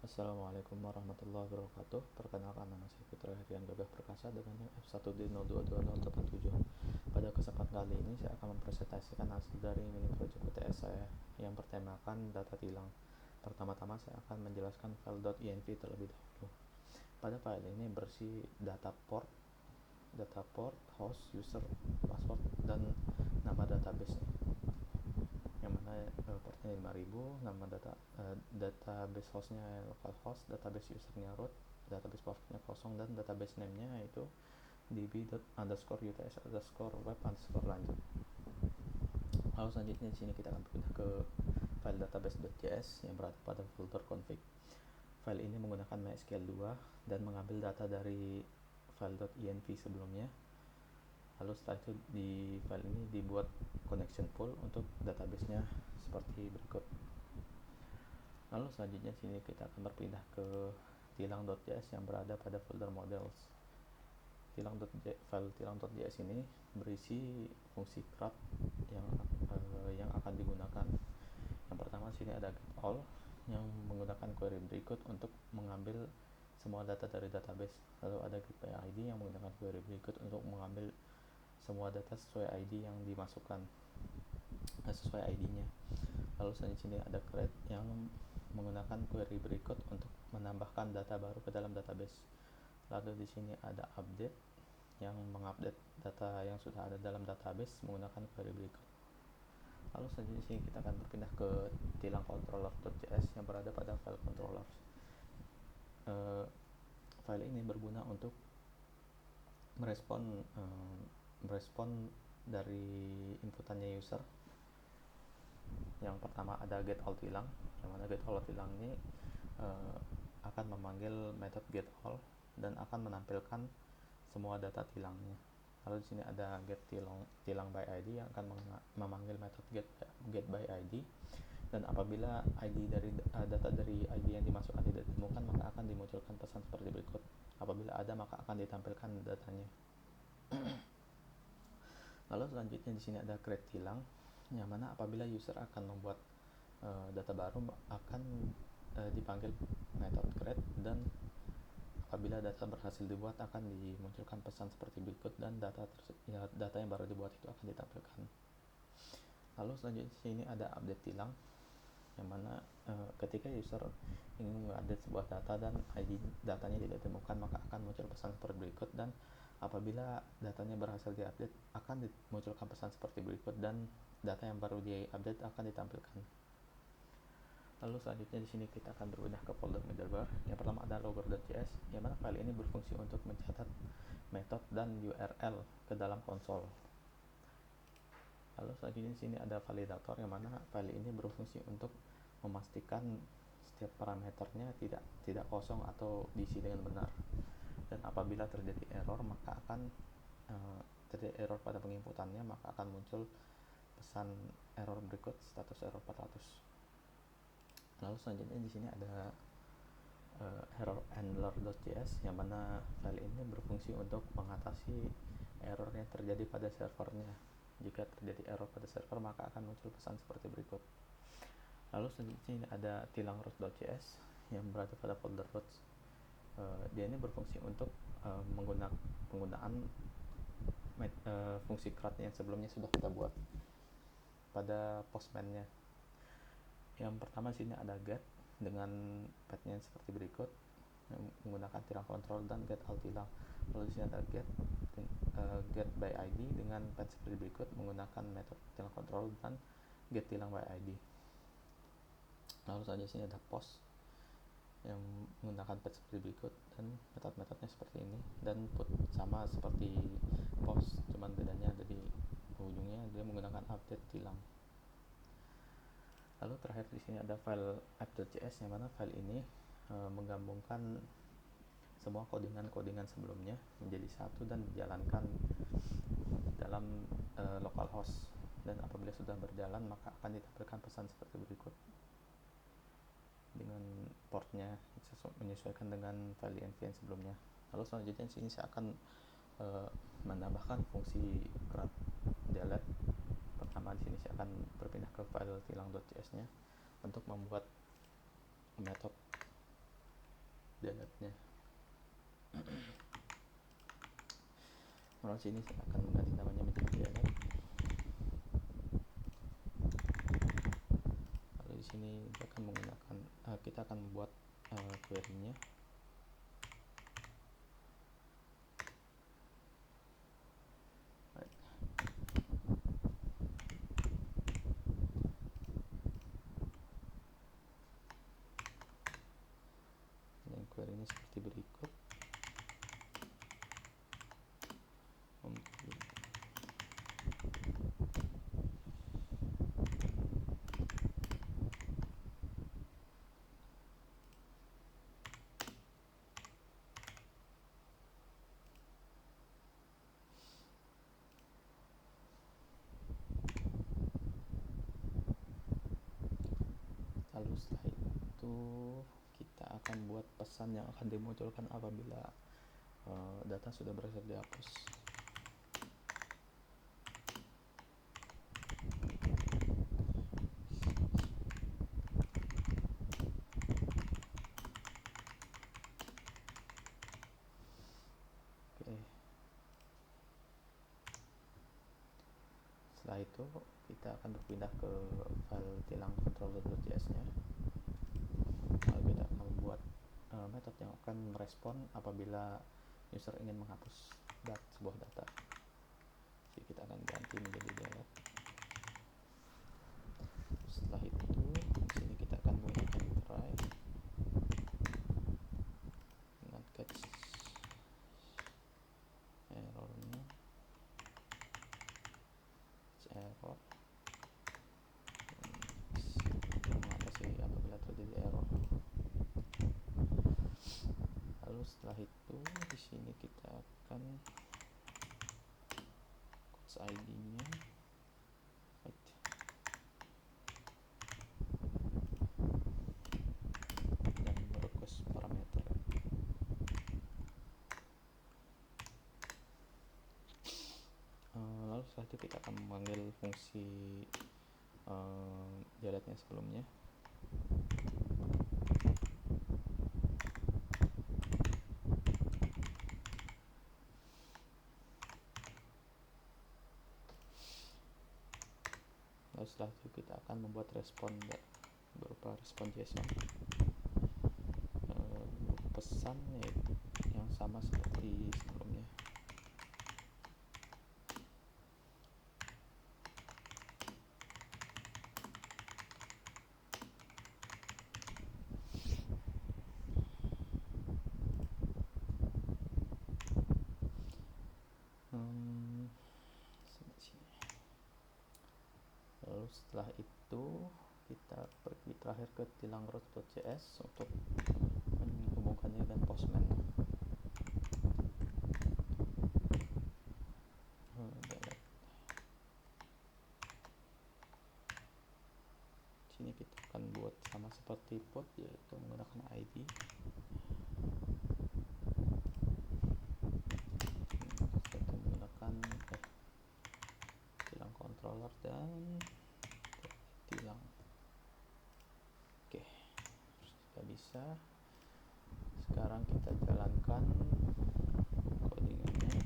Assalamualaikum warahmatullahi wabarakatuh. Perkenalkan, nama saya Putra Herian Gagah Perkasa dengan F1D022087. Pada kesempatan kali ini saya akan mempresentasikan hasil dari mini project PTS saya yang bertemakan data tilang. Pertama-tama saya akan menjelaskan file.env terlebih dahulu. Pada file ini berisi data port, host, user, password, dan nama database, yang mana portnya 5000, nama database hostnya localhost, database usernya root, database portnya kosong, dan database name-nya itu db._uts_web_lanjut. Lalu selanjutnya di sini kita akan pindah ke file database.js yang berada pada folder config. File ini menggunakan MySQL 2 dan mengambil data dari file.env sebelumnya. Lalu setelah itu di file ini dibuat connection pool untuk database-nya seperti berikut. Lalu selanjutnya sini kita akan berpindah ke tilang.js yang berada pada folder models. File tilang.js ini berisi fungsi CRUD yang akan digunakan. Yang pertama sini ada getAll yang menggunakan query berikut untuk mengambil semua data dari database. Lalu ada getById yang menggunakan query berikut untuk mengambil semua data sesuai ID yang dimasukkan, sesuai ID-nya. Lalu selanjutnya ada create yang menggunakan query berikut untuk menambahkan data baru ke dalam database. Lalu di sini ada update yang mengupdate data yang sudah ada dalam database menggunakan query berikut. Lalu selanjutnya sini kita akan berpindah ke tilang controller.js yang berada pada file controllers. File ini berguna untuk merespon dari inputannya user. Yang pertama ada getAll tilang, yang mana getAll tilang ini akan memanggil method getAll dan akan menampilkan semua data tilangnya. Lalu di sini ada getTilang by ID yang akan memanggil method getById, dan apabila data dari ID yang dimasukkan tidak ditemukan, maka akan dimunculkan pesan seperti berikut. Apabila ada, maka akan ditampilkan datanya. Lalu selanjutnya di sini ada create tilang, yang mana apabila user akan membuat data baru akan dipanggil method create, dan apabila data berhasil dibuat akan dimunculkan pesan seperti berikut, dan data yang baru dibuat itu akan ditampilkan. Lalu selanjutnya di sini ada update tilang, yang mana ketika user ingin mengupdate sebuah data dan ID datanya tidak ditemukan, maka akan muncul pesan seperti berikut, dan apabila datanya berhasil diupdate akan dimunculkan pesan seperti berikut, dan data yang baru diupdate akan ditampilkan. Lalu selanjutnya di sini kita akan berpindah ke folder middlebar. Yang pertama ada logger.js, yang mana file ini berfungsi untuk mencatat metode dan URL ke dalam konsol. Lalu selanjutnya di sini ada validator, yang mana file ini berfungsi untuk memastikan setiap parameternya tidak kosong atau diisi dengan benar. Dan apabila terjadi error, maka akan terjadi error pada penginputannya, maka akan muncul pesan error berikut, status error 400. Lalu selanjutnya di sini ada error handler.js, yang mana file ini berfungsi untuk mengatasi error yang terjadi pada servernya. Jika terjadi error pada server, maka akan muncul pesan seperti berikut. Lalu selanjutnya ini ada tilang root.js yang berada pada folder roots. Dia ini berfungsi untuk penggunaan fungsi CRUD yang sebelumnya sudah kita buat pada postman-nya. Yang pertama sini ada get dengan path-nya seperti berikut, menggunakan tilang control dan getAll tilang. Lalu di sini ada getById dengan path seperti berikut, menggunakan metode tilang control dan getTilang by ID. Lalu saja sini ada post yang menggunakan path seperti berikut, dan metode-metodenya seperti ini, dan put sama seperti post, cuman bedanya ada di ujungnya, dia menggunakan update tilang. Lalu terakhir di sini ada file app.js, yang mana file ini menggabungkan semua kodingan sebelumnya menjadi satu dan dijalankan dalam localhost, dan apabila sudah berjalan maka akan ditampilkan pesan seperti berikut dengan portnya menyesuaikan dengan file env yang sebelumnya. Lalu selanjutnya di sini saya akan menambahkan fungsi CRUD delete. Pertama di sini saya akan berpindah ke file tilang.js-nya untuk membuat metode sini saya akan mengganti namanya menjadi dialog. Lalu di sini kita akan membuat query-nya. Dan query-nya seperti berikut. Lalu setelah itu kita akan buat pesan yang akan dimunculkan apabila data sudah berhasil dihapus. Oke. Setelah itu kita akan berpindah ke file tilang controller.js-nya. Lalu kita akan membuat metode yang akan merespon apabila user ingin menghapus sebuah data. Jadi kita akan ganti menjadi dialog. Setelah itu di sini kita akan menggunakan try dengan catch errornya, error mengatasi apabila terjadi error. Lalu setelah itu di sini kita akan quotes ID-nya dan request parameter. Lalu setelah itu kita akan memanggil fungsi delete-nya sebelumnya. Lalu setelah itu kita akan membuat respon berupa respon JSON pesan yang sama seperti sebelumnya. Lalu setelah itu kita pergi terakhir ke tilang routes.js untuk menghubungkannya dengan Postman. Sini kita akan buat sama seperti put, yaitu menggunakan ID. Kita menggunakan tilang controller dan tilang. Oke, sudah bisa. Sekarang kita jalankan codingannya.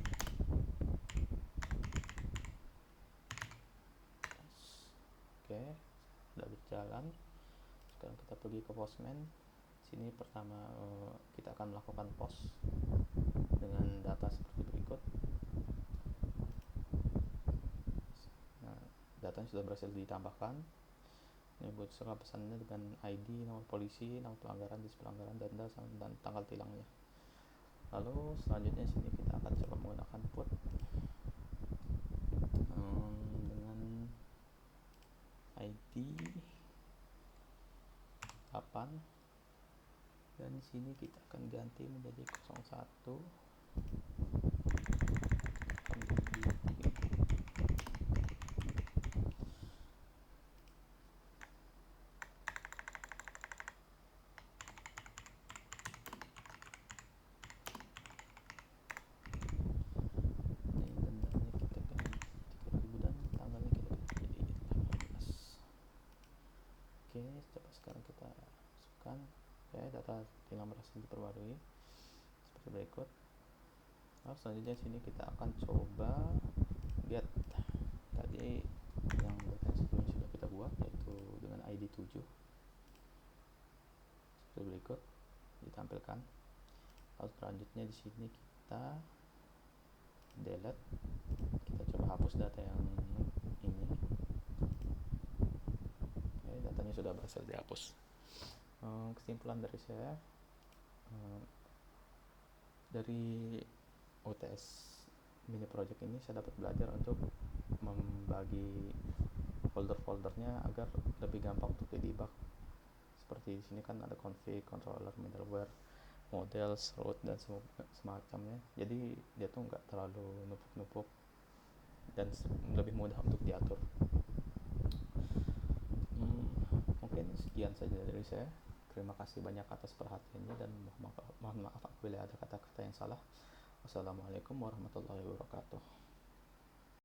Oke, sudah berjalan. Sekarang kita pergi ke Postman. Sini pertama kita akan melakukan post dengan data seperti berikut. Nah, datanya sudah berhasil ditambahkan. Ini buat serah pesannya dengan ID, nomor polisi, nama pelanggaran, jenis pelanggaran, denda, dan tanggal tilangnya. Lalu selanjutnya sini kita akan coba menggunakan put dengan ID 8, dan di sini kita akan ganti menjadi 01. Coba sekarang kita masukkan. Data tilang berhasil diperbarui seperti berikut. Nah, selanjutnya sini kita akan coba get tadi yang data sebelumnya sudah kita buat, yaitu dengan ID 7 seperti berikut ditampilkan. Lalu selanjutnya di sini kita delete, kita coba hapus data yang ini. Oke, datanya sudah berhasil dihapus. Kesimpulan dari saya, dari UTS mini project ini saya dapat belajar untuk membagi folder-foldernya agar lebih gampang untuk didebug. Seperti di sini kan ada config, controller, middleware, models, root, dan semacamnya. Jadi dia tuh nggak terlalu numpuk-numpuk dan lebih mudah untuk diatur. Mungkin sekian saja dari saya. Terima kasih banyak atas perhatiannya dan mohon maaf apabila ada kata-kata yang salah. Wassalamualaikum warahmatullahi wabarakatuh.